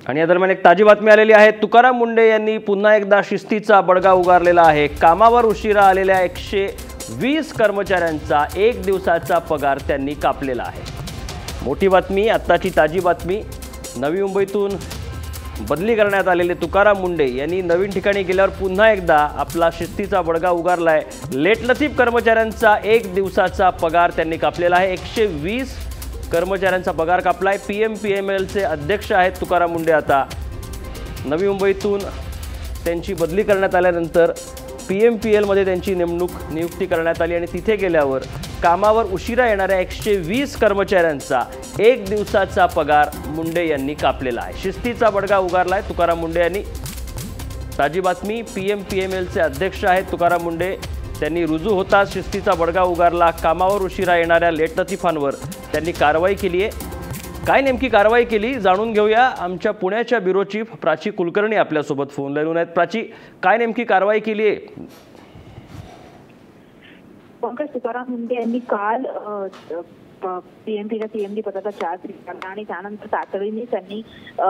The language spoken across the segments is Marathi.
आणि या दरम्यान एक ताजी बातमी आलेली आहे। तुकाराम मुंढे यांनी पुन्हा एकदा शिस्तीचा बडगा उगारलेला आहे। कामावर उशिरा आलेल्या 120 कर्मचाऱ्यांचा एक दिवसाचा पगार त्यांनी कापलेला आहे। मोठी बातमी, आत्ताची ताजी बातमी। नवी मुंबईतून बदली करण्यात आलेले तुकाराम मुंढे यांनी नवीन ठिकाणी गेल्यावर पुन्हा एकदा आपला शिस्तीचा बडगा उगारलाय। लेटलतीफ कर्मचाऱ्यांचा एक दिवसाचा पगार त्यांनी कापलेला आहे। 120 कर्मचाऱ्यांचा पगार कापलाय। PMPMLचे अध्यक्ष आहेत तुकाराम मुंढे। आता नवी मुंबईतून त्यांची बदली करण्यात आल्यानंतर PMPL मध्ये त्यांची नियुक्ती करण्यात आली आणि तिथे गेल्यावर कामावर उशिरा येणाऱ्या 120 कर्मचाऱ्यांचा एक दिवसाचा पगार मुंढे यांनी कापलेला आहे। शिस्तीचा बडगा उगारलाय तुकाराम मुंढे यांनी। ताजी बातमी, PMPMLचे अध्यक्ष आहेत तुकाराम मुंढे। त्यांनी रुजू होताच शिस्तीचा बडगा उगारला। कामावर उशिरा येणाऱ्या लेटलतीफांवर त्यांनी कारवाई केली आहे। काय नेमकी कारवाई केली जाणून घेऊया। आमच्या पुण्याच्या ब्युरो चीफ प्राची कुलकर्णी आपल्यासोबत फोन लाईनवर आहेत। प्राची, काय नेमकी कारवाई केली आहे? पंकज, तुकाराम मुंढे यांनी काल PMPच्या CMD पदाचा चार्ज घेतला आणि त्यानंतर तातडीने त्यांनी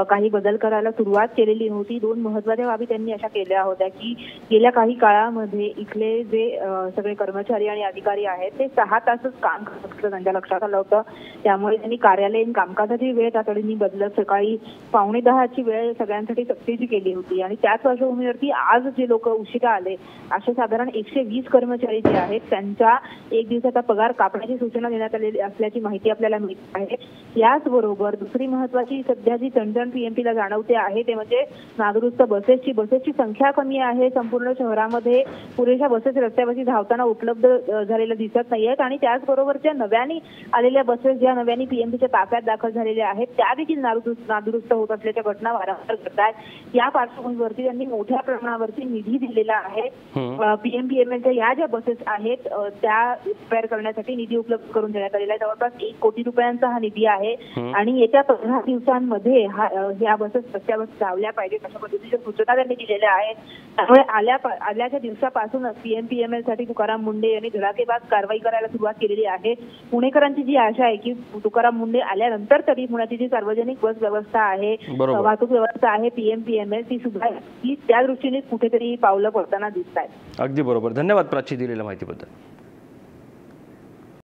काही बदल करायला सुरुवात केलेली होती। दोन महत्त्वाच्या बाबी त्यांनी अशा केल्या होत्या की गेल्या काही काळामध्ये इथले जे सगळे कर्मचारी आणि अधिकारी आहेत ते 6 तासच काम करत असल्याचं त्यांच्या लक्षात आलं होतं। त्यामुळे त्यांनी कार्यालयीन कामकाजाची वेळ तातडीने बदलत सकाळी 9:45ची वेळ सगळ्यांसाठी सक्तीची केली होती। आणि त्याच पार्श्वभूमीवरती आज जे लोक उशिरा आले असे साधारण 120 कर्मचारी जे आहेत त्यांचा एक दिवसाचा पगार कापण्याची सूचना देण्यात आलेली असल्याची माहिती आपल्याला मिळत आहे। याचबरोबर दुसरी महत्त्वाची सध्या जी चणचण PMPला जाणवते आहे ते म्हणजे नादुरुस्त बसेसची संख्या कमी आहे। संपूर्ण शहरामध्ये पुरेशा बसेस रस्त्यावरती धावताना उपलब्ध झालेल्या दिसत नाहीयेत आणि त्याचबरोबरच्या नव्याने आलेल्या बसेस ज्या नव्याने PMPच्या ताफ्यात दाखल झालेल्या आहेत त्या देखील नादुरुस्त होत असल्याच्या घटना वारंवार घडत आहेत। या पार्श्वभूमीवरती त्यांनी मोठ्या प्रमाणावरती निधी दिलेला आहे। PMPMLच्या या ज्या बसेस आहेत त्या रिपेअर करण्यासाठी निधी उपलब्ध करून देण्यात आलेला आहे। जवळपास 1 कोटी रुपयांचा हा निधी आहे आणि येत्या 15 दिवसांमध्ये ह्या बसेस रस्त्यावर धावल्या पाहिजेत अशा पद्धतीच्या सूचना त्यांनी दिलेल्या आहेत। त्यामुळे आल्याच्या दिवसापासूनच PMPML साठी तुकाराम मुंढे यांनी धडाकेबाज कारवाई करायला सुरुवात केलेली आहे। पुणेकरांची जी आशा आहे की तुकाराम मुंढे आल्यानंतर तरी पुण्याची जी सार्वजनिक बस व्यवस्था आहे, वाहतूक व्यवस्था आहे PMPML ती सुद्धा त्या दृष्टीने कुठेतरी पावलं पडताना दिसत आहेत। अगदी बरोबर। धन्यवाद प्राची दिलेल्या माहितीबद्दल।